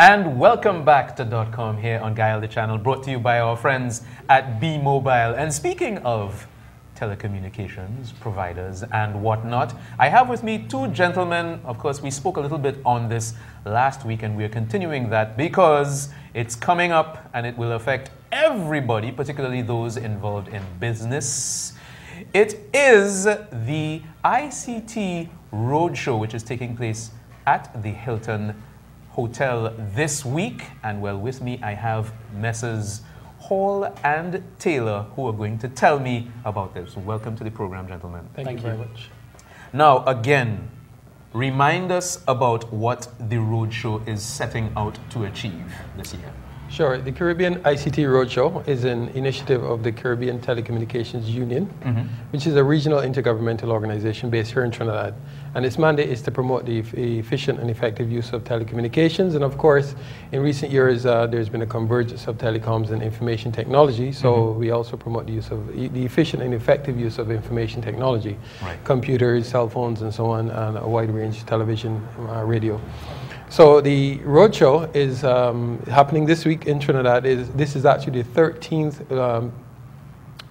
And welcome back to .com here on Gayelle, the channel brought to you by our friends at B Mobile. And speaking of telecommunications providers and whatnot, I have with me two gentlemen. Of course, we spoke a little bit on this last week, and we're continuing that because it's coming up and it will affect everybody, particularly those involved in business. It is the ICT Roadshow, which is taking place at the Hilton Hotel this week. And well, with me I have Messrs. Hall and Taylor, who are going to tell me about this. So welcome to the program, gentlemen. Thank you very much. Now, again, remind us about what the Roadshow is setting out to achieve this year. Sure. The Caribbean ICT Roadshow is an initiative of the Caribbean Telecommunications Union, which is a regional intergovernmental organization based here in Trinidad. And its mandate is to promote the efficient and effective use of telecommunications. And of course, in recent years, there's been a convergence of telecoms and information technology. So we also promote the use of the efficient and effective use of information technology, computers, cell phones, and so on, and a wide range of television, radio. So the roadshow is happening this week in Trinidad. This is actually the 13th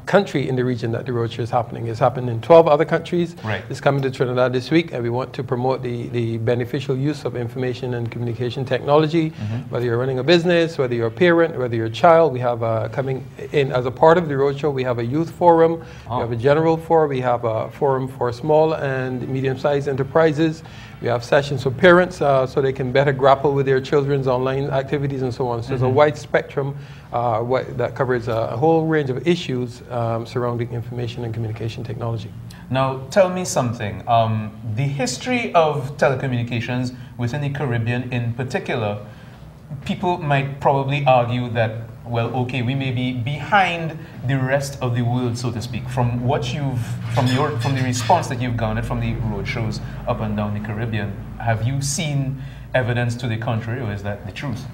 country in the region that the roadshow is happening. It's happened in 12 other countries. It's coming to Trinidad this week, and we want to promote the beneficial use of information and communication technology. Whether you're running a business, whether you're a parent, whether you're a child, we have coming in as a part of the roadshow. We have a youth forum, we have a general forum, we have a forum for small and medium-sized enterprises. We have sessions for parents so they can better grapple with their children's online activities and so on. So there's a wide spectrum that covers a whole range of issues surrounding information and communication technology. Now, tell me something. The history of telecommunications within the Caribbean in particular, people might probably argue that, well, okay, we may be behind the rest of the world, so to speak. From what from the response that you've garnered from the road shows up and down the Caribbean, have you seen evidence to the contrary, or is that the truth?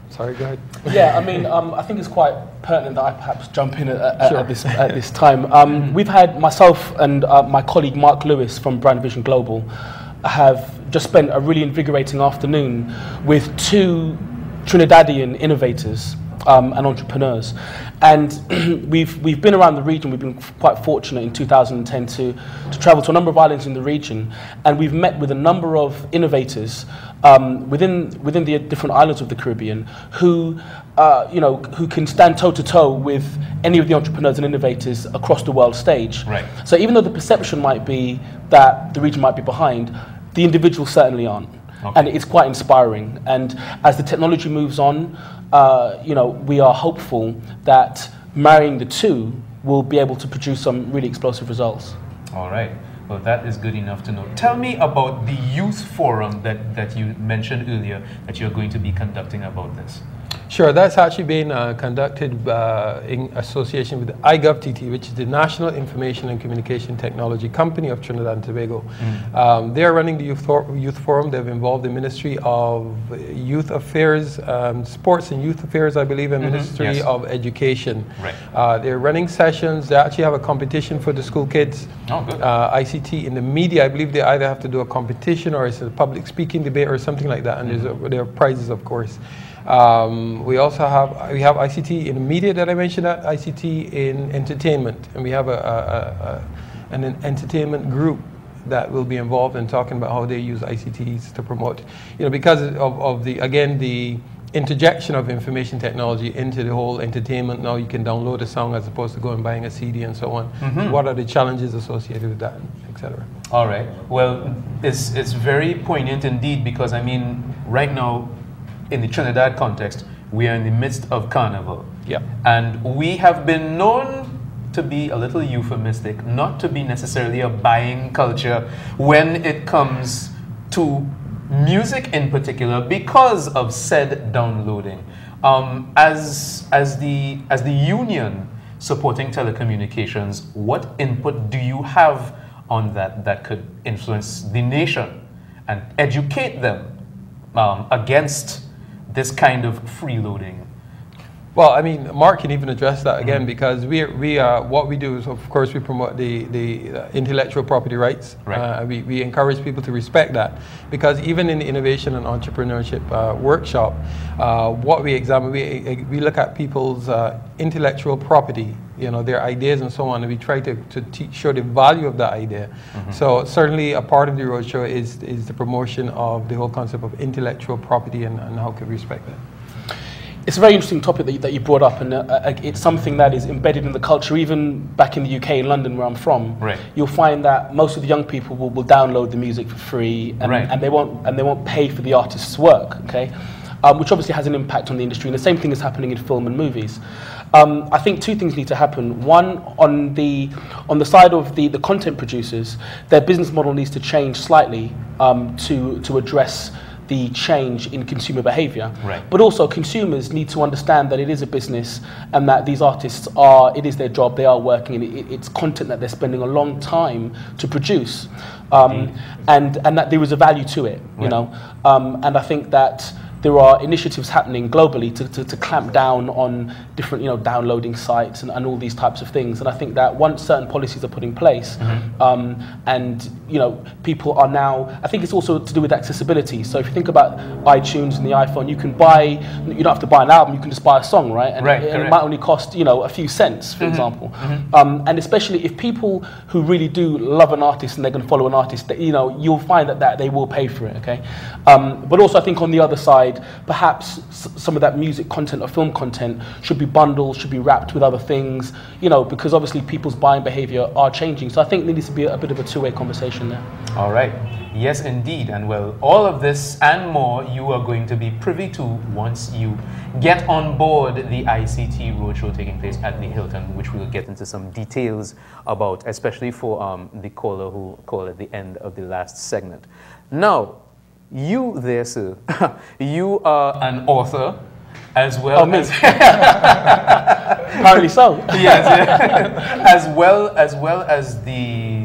Sorry, go ahead. Yeah, I mean, I think it's quite pertinent that I perhaps jump in at this time. We've had myself and my colleague Mark Lewis from Brand Vision Global have just spent a really invigorating afternoon with two Trinidadian innovators and entrepreneurs, and we've been around the region. We've been quite fortunate in 2010 to travel to a number of islands in the region, and we've met with a number of innovators within the different islands of the Caribbean who who can stand toe to toe with any of the entrepreneurs and innovators across the world stage. So even though the perception might be that the region might be behind, the individuals certainly aren't. And it's quite inspiring. And as the technology moves on, we are hopeful that marrying the two will be able to produce some really explosive results. All right. Well, that is good enough to know. Tell me about the youth forum that you mentioned earlier that you're going to be conducting about this. Sure, that's actually been conducted in association with the iGovTT, which is the National Information and Communication Technology Company of Trinidad and Tobago. They're running the youth forum. They've involved the Ministry of Youth Affairs, Sports and Youth Affairs, I believe, and Ministry of Education. They're running sessions. They actually have a competition for the school kids. ICT in the media, I believe they either have to do a competition or it's a public speaking debate or something like that, and there are prizes, of course. We also have ICT in media that I mentioned, that ICT in entertainment, and we have an entertainment group that will be involved in talking about how they use ICTs to promote, because of the interjection of information technology into the whole entertainment. Now you can download a song as opposed to going buying a CD and so on. What are the challenges associated with that, etc. All right. Well, it's very poignant indeed, because I mean, right now, in the Trinidad context, we are in the midst of Carnival. And we have been known to be a little euphemistic, not to be necessarily a buying culture when it comes to music in particular, because of said downloading. As the union supporting telecommunications, what input do you have on that could influence the nation and educate them against this kind of freeloading? Well, I mean, Mark can even address that again, because what we do is, of course, we promote the intellectual property rights. Right. We encourage people to respect that, because even in the innovation and entrepreneurship workshop, what we examine, we look at people's intellectual property, their ideas and so on, and we try to show the value of that idea. So certainly a part of the roadshow is the promotion of the whole concept of intellectual property and how can we respect that. It's a very interesting topic that you brought up, and it's something that is embedded in the culture. Even back in the UK, in London, where I'm from, you'll find that most of the young people will download the music for free, and they won't pay for the artist's work. Okay, which obviously has an impact on the industry. And the same thing is happening in film and movies. I think two things need to happen. One, on the side of the content producers, their business model needs to change slightly to address the change in consumer behavior. But also consumers need to understand that it is a business, and that these artists it is their job, they are working, and it's content that they're spending a long time to produce, and that there is a value to it, and I think that there are initiatives happening globally to clamp down on different, downloading sites and all these types of things. And I think that once certain policies are put in place, and people are now, I think it's also to do with accessibility. So if you think about iTunes and the iPhone, you don't have to buy an album, you can just buy a song, right? And it might only cost, a few cents, for example. And especially if people who really do love an artist and they're going to follow an artist, you'll find that they will pay for it, okay? But also I think on the other side, perhaps some of that music content or film content should be bundled, should be wrapped with other things, because obviously people's buying behavior are changing. So I think there needs to be a bit of a two-way conversation there. All right. Yes, indeed. And well, all of this and more you are going to be privy to once you get on board the ICT Roadshow taking place at the Hilton, which we'll get into some details about, especially for the caller who called at the end of the last segment. Now, you there, sir, you are an author as well as... Apparently so. Yes, as well as the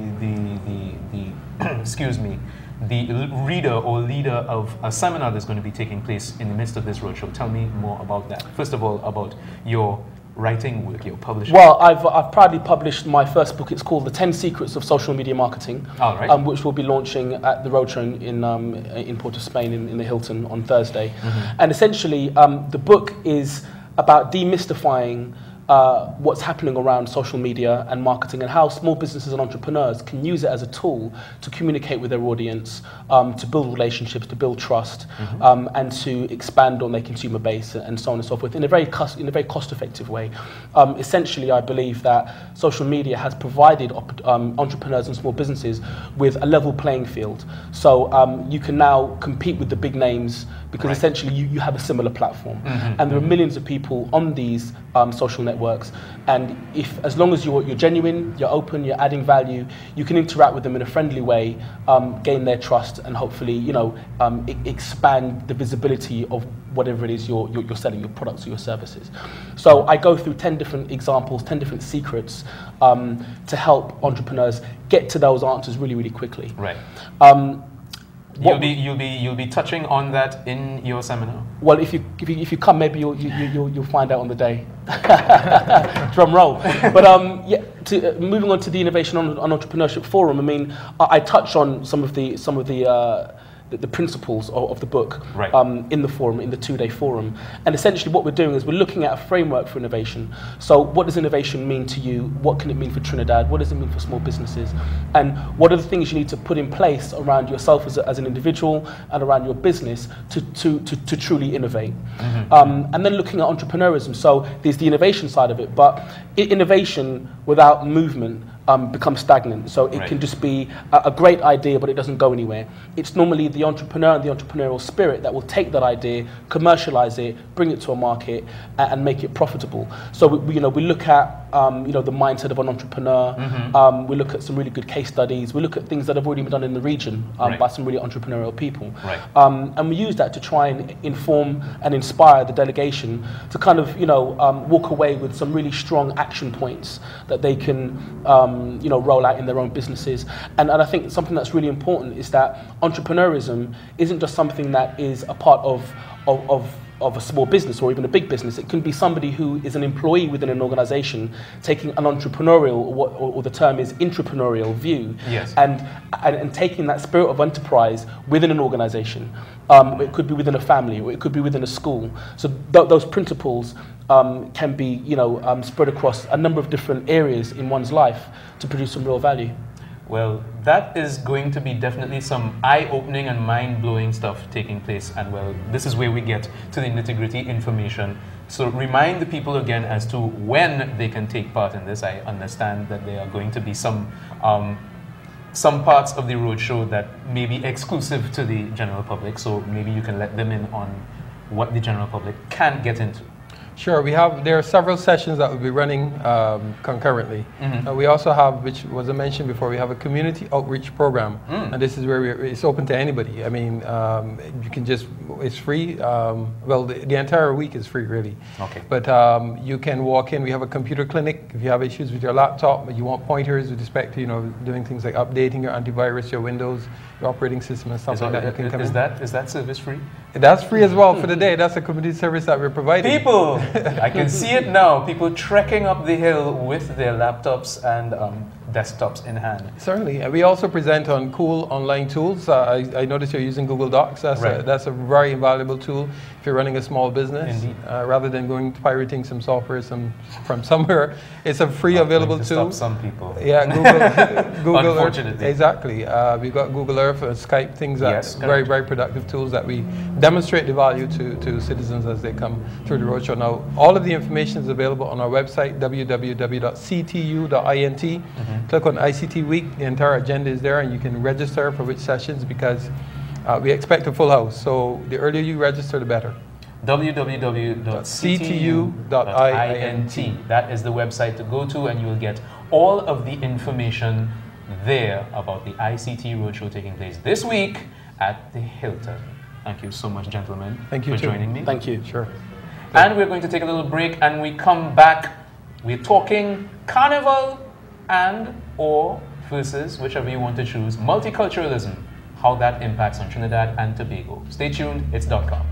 excuse me, the reader or leader of a seminar that's going to be taking place in the midst of this roadshow. Tell me more about that. First of all, about your writing work, your publishing. Well, I've proudly published my first book. It's called The 10 Secrets of Social Media Marketing, which will be launching at the Roadshow in Port of Spain in the Hilton on Thursday. And essentially, the book is about demystifying what's happening around social media and marketing, and how small businesses and entrepreneurs can use it as a tool to communicate with their audience, to build relationships, to build trust, and to expand on their consumer base, and so on and so forth in a very cost-effective way. Essentially, I believe that social media has provided entrepreneurs and small businesses with a level playing field. So you can now compete with the big names, because essentially you have a similar platform, and there are millions of people on these social networks, and as long as you're genuine, you're open, you're adding value, you can interact with them in a friendly way, gain their trust, and hopefully expand the visibility of whatever it is you're selling, your products or your services. So I go through 10 different examples, 10 different secrets to help entrepreneurs get to those answers really, really quickly. You'll be touching on that in your seminar. Well, if you come, maybe you'll find out on the day. Drum roll. But moving on to the Innovation on Entrepreneurship Forum. I mean, I touch on some of the principles of the book in the forum, in the 2-day forum. And essentially what we're doing is we're looking at a framework for innovation. So what does innovation mean to you? What can it mean for Trinidad? What does it mean for small businesses? And what are the things you need to put in place around yourself as an individual and around your business to truly innovate? And then looking at entrepreneurism. So there's the innovation side of it, but innovation without movement becomes stagnant. So it can just be a great idea, but it doesn't go anywhere. It's normally the entrepreneur and the entrepreneurial spirit that will take that idea, commercialize it, bring it to a market, and make it profitable. So we look at the mindset of an entrepreneur. We look at some really good case studies. We look at things that have already been done in the region by some really entrepreneurial people. And we use that to try and inform and inspire the delegation to kind of walk away with some really strong action points that they can roll out in their own businesses. And I think something that's really important is that entrepreneurism isn't just something that is a part of of a small business or even a big business. It can be somebody who is an employee within an organization taking an entrepreneurial, or the term is intrapreneurial view, yes. and taking that spirit of enterprise within an organization. It could be within a family, or it could be within a school. So those principles can be, spread across a number of different areas in one's life to produce some real value. Well, that is going to be definitely some eye-opening and mind-blowing stuff taking place. And well, this is where we get to the nitty-gritty information. So remind the people again as to when they can take part in this. I understand that there are going to be some parts of the roadshow that may be exclusive to the general public. So maybe you can let them in on what the general public can get into. Sure, there are several sessions that will be running concurrently. We also have, which was mentioned before, we have a community outreach program, and this is where it's open to anybody. I mean, you can it's free. Well, the entire week is free, really. Okay. But you can walk in. We have a computer clinic. If you have issues with your laptop, you want pointers with respect to doing things like updating your antivirus, your Windows, your operating system, and stuff like that. You can come in. Is that service free? That's free as well for the day. That's a community service that we're providing. People, I can see it now. People trekking up the hill with their laptops and desktops in hand. Certainly. And we also present on cool online tools. I noticed you're using Google Docs. That's a very valuable tool if you're running a small business. Indeed. Rather than going pirating some software from somewhere. It's a free available tool. Stop some people. Yeah, Google Unfortunately. Earth. Exactly. We've got Google Earth, Skype, things that very, very productive tools that we demonstrate the value to citizens as they come through the roadshow. Now, all of the information is available on our website, www.ctu.int. Click on ICT Week. The entire agenda is there, and you can register for which sessions, because we expect a full house. So the earlier you register, the better. www.ctu.int. That is the website to go to, and you will get all of the information there about the ICT Roadshow taking place this week at the Hilton. Thank you so much, gentlemen, for joining me. Thank you. Sure. And we're going to take a little break, and we come back. We're talking carnival or versus, whichever you want to choose, multiculturalism, how that impacts on Trinidad and Tobago. Stay tuned, it's .com.